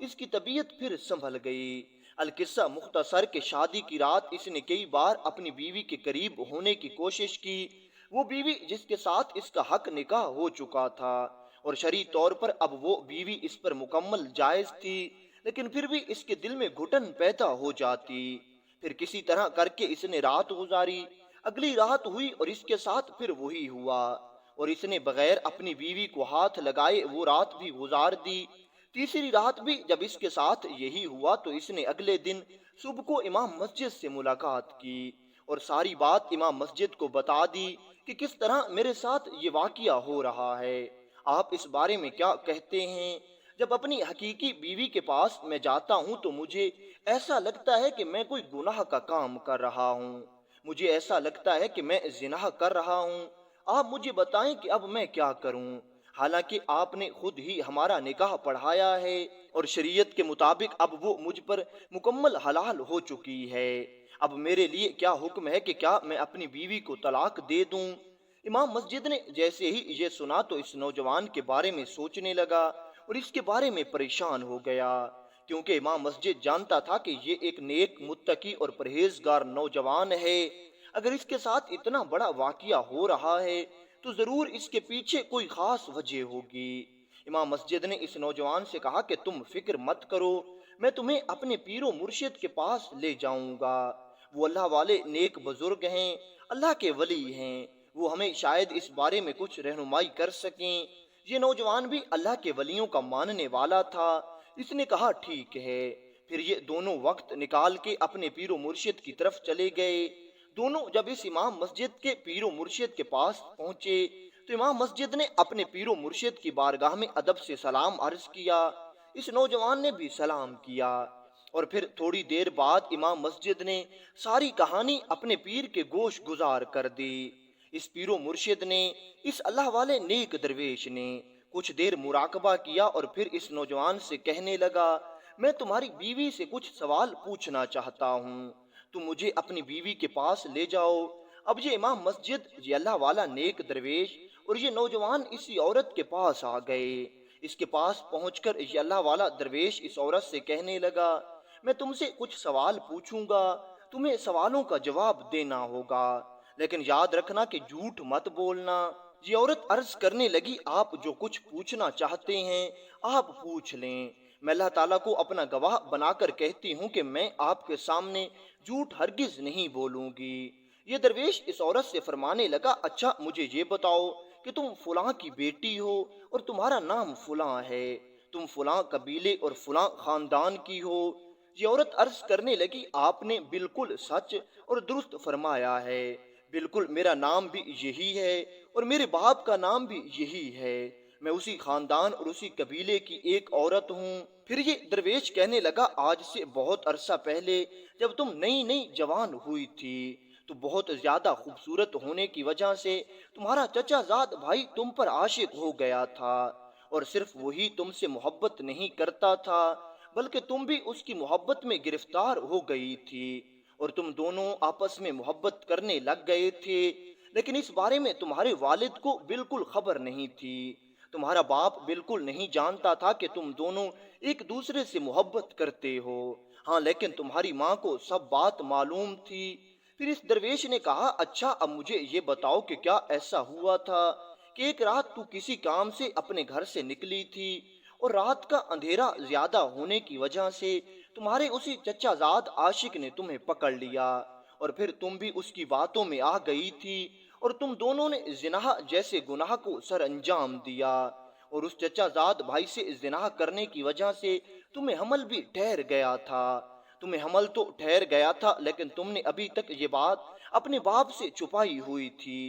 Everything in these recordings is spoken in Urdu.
اس کی طبیعت پھر سنبھل گئی۔ القصہ مختصر کہ شادی کی رات اس نے کئی بار اپنی بیوی کے قریب ہونے کی کوشش کی، وہ بیوی جس کے ساتھ اس کا حق نکاح ہو چکا تھا، اور شرعی طور پر اب وہ بیوی اس پر مکمل جائز تھی، لیکن پھر بھی اس کے دل میں گھٹن پیدا ہو جاتی۔ پھر کسی طرح کر کے اس نے رات گزاری، اگلی رات ہوئی اور اس کے ساتھ پھر وہی ہوا، اور اس نے بغیر اپنی بیوی کو ہاتھ لگائے وہ رات بھی گزار دی۔ تیسری رات بھی جب اس کے ساتھ یہی ہوا تو اس نے اگلے دن صبح کو امام مسجد سے ملاقات کی اور ساری بات امام مسجد کو بتا دی کہ کس طرح میرے ساتھ یہ واقعہ ہو رہا ہے، آپ اس بارے میں کیا کہتے ہیں؟ جب اپنی حقیقی بیوی کے پاس میں جاتا ہوں تو مجھے ایسا لگتا ہے کہ میں کوئی گناہ کا کام کر رہا ہوں، مجھے ایسا لگتا ہے کہ میں زنا کر رہا ہوں، آپ مجھے بتائیں کہ اب میں کیا کروں؟ حالانکہ آپ نے خود ہی ہمارا نکاح پڑھایا ہے اور شریعت کے مطابق اب وہ مجھ پر مکمل حلال ہو چکی ہے، اب میرے لیے کیا حکم ہے کہ کیا میں اپنی بیوی کو طلاق دے دوں؟ امام مسجد نے جیسے ہی یہ سنا تو اس نوجوان کے بارے میں سوچنے لگا اور اس کے بارے میں پریشان ہو گیا، کیونکہ امام مسجد جانتا تھا کہ یہ ایک نیک متقی اور پرہیزگار نوجوان ہے، اگر اس کے ساتھ اتنا بڑا واقعہ ہو رہا ہے تو ضرور اس کے پیچھے کوئی خاص وجہ ہوگی۔ امام مسجد نے اس نوجوان سے کہا کہ تم فکر مت کرو، میں تمہیں اپنے پیر و مرشد کے پاس لے جاؤں گا، وہ اللہ والے نیک بزرگ ہیں، اللہ کے ولی ہیں، وہ ہمیں شاید اس بارے میں کچھ رہنمائی کر سکیں۔ یہ نوجوان بھی اللہ کے ولیوں کا ماننے والا تھا، اس نے کہا ٹھیک ہے۔ پھر یہ دونوں وقت نکال کے اپنے پیر و مرشد کی طرف چلے گئے۔ دونوں جب اس امام مسجد کے پیر و مرشد کے پاس پہنچے تو امام مسجد نے اپنے پیر و مرشد کی بارگاہ میں ادب سے سلام عرض کیا، اس نوجوان نے بھی سلام کیا، اور پھر تھوڑی دیر بعد امام مسجد نے ساری کہانی اپنے پیر کے گوش گزار کر دی۔ اس پیر و مرشد نے، اس اللہ والے نیک درویش نے کچھ دیر مراقبہ کیا اور پھر اس نوجوان سے کہنے لگا، میں تمہاری بیوی سے کچھ سوال پوچھنا چاہتا ہوں، تم مجھے اپنی بیوی کے پاس لے جاؤ۔ اب یہ امام مسجد، یہ اللہ والا نیک درویش اور یہ نوجوان اسی عورت کے پاس آ گئے۔ اس کے پاس پہنچ کر یہ اللہ والا درویش اس عورت سے کہنے لگا، میں تم سے کچھ سوال پوچھوں گا، تمہیں سوالوں کا جواب دینا ہوگا، لیکن یاد رکھنا کہ جھوٹ مت بولنا۔ یہ عورت عرض کرنے لگی، آپ جو کچھ پوچھنا چاہتے ہیں آپ پوچھ لیں، میں اللہ تعالیٰ کو اپنا گواہ بنا کر کہتی ہوں کہ میں آپ کے سامنے جھوٹ ہرگز نہیں بولوں گی۔ یہ درویش اس عورت سے فرمانے لگا، اچھا مجھے یہ بتاؤ کہ تم فلاں کی بیٹی ہو اور تمہارا نام فلاں ہے، تم فلاں قبیلے اور فلاں خاندان کی ہو؟ یہ عورت عرض کرنے لگی، آپ نے بالکل سچ اور درست فرمایا ہے، بالکل میرا نام بھی یہی ہے اور میرے باپ کا نام بھی یہی ہے، میں اسی خاندان اور اسی قبیلے کی ایک عورت ہوں۔ پھر یہ درویش کہنے لگا، آج سے بہت عرصہ پہلے جب تم نئی نئی جوان ہوئی تھی تو بہت زیادہ خوبصورت ہونے کی وجہ سے تمہارا چچا زاد بھائی تم پر عاشق ہو گیا تھا، اور صرف وہی تم سے محبت نہیں کرتا تھا بلکہ تم بھی اس کی محبت میں گرفتار ہو گئی تھی، اور تم دونوں آپس میں محبت کرنے لگ گئے تھے، لیکن اس بارے میں تمہارے والد کو بالکل خبر نہیں تھی، تمہارا باپ بالکل نہیں جانتا تھا کہ تم دونوں ایک دوسرے سے محبت کرتے ہو، ہاں لیکن تمہاری ماں کو سب بات معلوم تھی۔ پھر اس درویش نے کہا، اچھا اب مجھے یہ بتاؤ کہ کیا ایسا ہوا تھا کہ ایک رات تو کسی کام سے اپنے گھر سے نکلی تھی اور رات کا اندھیرا زیادہ ہونے کی وجہ سے تمہارے اسی چچا زاد عاشق نے تمہیں پکڑ لیا، اور پھر تم بھی اس کی باتوں میں آ گئی تھی اور تم دونوں نے زنا جیسے گناہ کو سر انجام دیا، اور اس چچا زاد بھائی سے زنا کرنے کی وجہ سے تمہیں حمل بھی ٹھہر گیا تھا، تمہیں حمل تو ٹھہر گیا تھا لیکن تم نے ابھی تک یہ بات اپنے باپ سے چھپائی ہوئی تھی،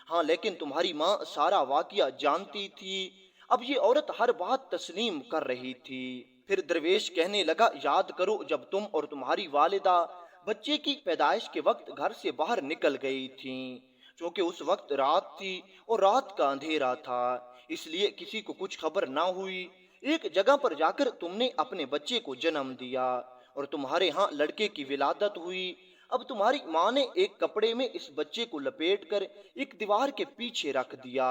ہاں لیکن تمہاری ماں سارا واقعہ جانتی تھی۔ اب یہ عورت ہر بات تسلیم کر رہی تھی۔ پھر درویش کہنے لگا، یاد کرو جب تم اور تمہاری والدہ بچے کی پیدائش کے وقت گھر سے باہر نکل گئی تھیں، چونکہ اس وقت رات تھی اور رات کا اندھیرا تھا، اس لیے کسی کو کچھ خبر نہ ہوئی، ایک جگہ پر جا کر تم نے اپنے بچے کو جنم دیا اور تمہارے ہاں لڑکے کی ولادت ہوئی۔ اب تمہاری ماں نے ایک کپڑے میں اس بچے کو لپیٹ کر ایک دیوار کے پیچھے رکھ دیا،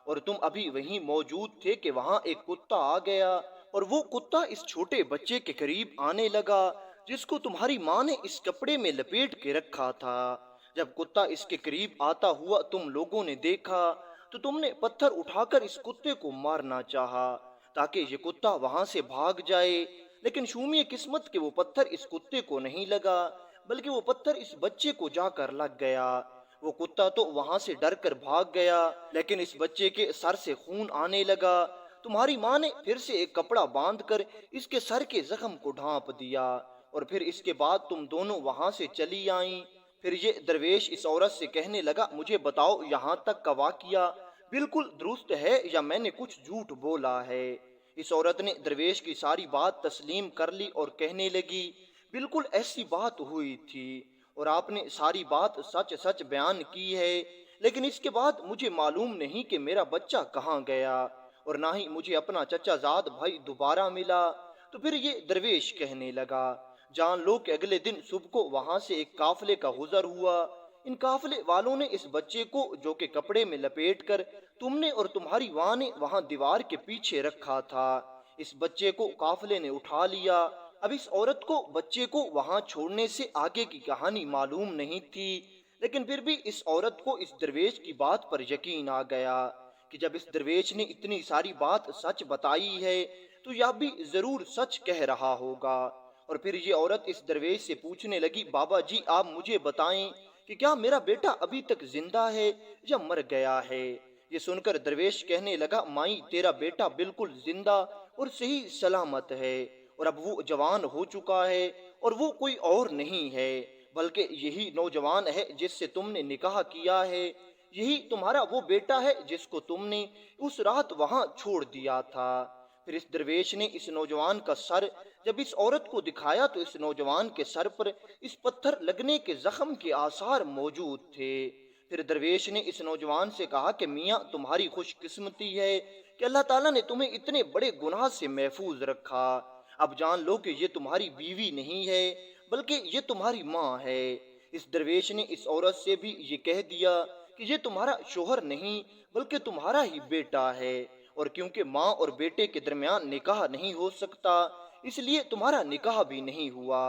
اور تم ابھی وہیں موجود تھے کہ وہاں ایک کتا آ گیا اور وہ کتا اس چھوٹے بچے کے قریب آنے لگا جس کو تمہاری ماں نے اس کپڑے میں لپیٹ کے رکھا تھا۔ جب کتا اس کے قریب آتا ہوا تم لوگوں نے دیکھا تو تم نے پتھر اٹھا کر اس کتے کو مارنا چاہا تاکہ یہ کتا وہاں سے بھاگ جائے، لیکن شومی قسمت کہ وہ پتھر اس کتے کو نہیں لگا بلکہ وہ پتھر اس بچے کو جا کر لگ گیا۔ وہ کتا تو وہاں سے ڈر کر بھاگ گیا، لیکن اس بچے کے سر سے خون آنے لگا۔ تمہاری ماں نے پھر سے ایک کپڑا باندھ کر اس کے سر کے زخم کو ڈھانپ دیا، اور پھر اس کے بعد تم دونوں وہاں سے چلی آئیں۔ پھر یہ درویش اس عورت سے کہنے لگا، مجھے بتاؤ یہاں تک کا واقعہ بالکل درست ہے یا میں نے کچھ جھوٹ بولا ہے؟ اس عورت نے درویش کی ساری بات تسلیم کر لی اور کہنے لگی، بالکل ایسی بات ہوئی تھی اور آپ نے ساری بات سچ سچ بیان کی ہے، لیکن اس کے بعد مجھے معلوم نہیں کہ میرا بچہ کہاں گیا اور نہ ہی مجھے اپنا چچا زاد بھائی دوبارہ ملا۔ تو پھر یہ درویش کہنے لگا، جان لو کہ اگلے دن صبح کو وہاں سے ایک قافلے کا گزر ہوا۔ ان قافلے والوں نے اس بچے کو جو کہ کپڑے میں لپیٹ کر تم نے اور تمہاری ماں نے وہاں دیوار کے پیچھے رکھا تھا، اس بچے کو قافلے نے اٹھا لیا۔ اب اس عورت کو بچے کو وہاں چھوڑنے سے آگے کی کہانی معلوم نہیں تھی، لیکن پھر بھی اس عورت کو اس درویش کی بات پر یقین آ گیا کہ جب اس درویش نے اتنی ساری بات سچ بتائی ہے تو یہ بھی ضرور سچ کہہ رہا ہوگا۔ اور پھر یہ عورت اس درویش سے پوچھنے لگی، بابا جی آپ مجھے بتائیں کہ کیا میرا بیٹا ابھی تک زندہ ہے یا مر گیا ہے؟ یہ سن کر درویش کہنے لگا، مائی تیرا بیٹا بالکل زندہ اور صحیح سلامت ہے، اور اب وہ جوان ہو چکا ہے، اور وہ کوئی اور نہیں ہے بلکہ یہی نوجوان ہے جس سے تم نے نکاح کیا ہے، یہی تمہارا وہ بیٹا ہے جس کو تم نے اس رات وہاں چھوڑ دیا تھا۔ پھر اس درویش نے اس نوجوان کا سر جب اس عورت کو دکھایا تو اس نوجوان کے سر پر اس پتھر لگنے کے زخم کے آثار موجود تھے۔ پھر درویش نے اس نوجوان سے کہا کہ میاں تمہاری خوش قسمتی ہے کہ اللہ تعالیٰ نے تمہیں اتنے بڑے گناہ سے محفوظ رکھا۔ اب جان لو کہ یہ تمہاری بیوی نہیں ہے بلکہ یہ تمہاری ماں ہے۔ اس درویش نے اس عورت سے بھی یہ کہہ دیا کہ یہ تمہارا شوہر نہیں بلکہ تمہارا ہی بیٹا ہے، اور کیونکہ ماں اور بیٹے کے درمیان نکاح نہیں ہو سکتا اس لیے تمہارا نکاح بھی نہیں ہوا۔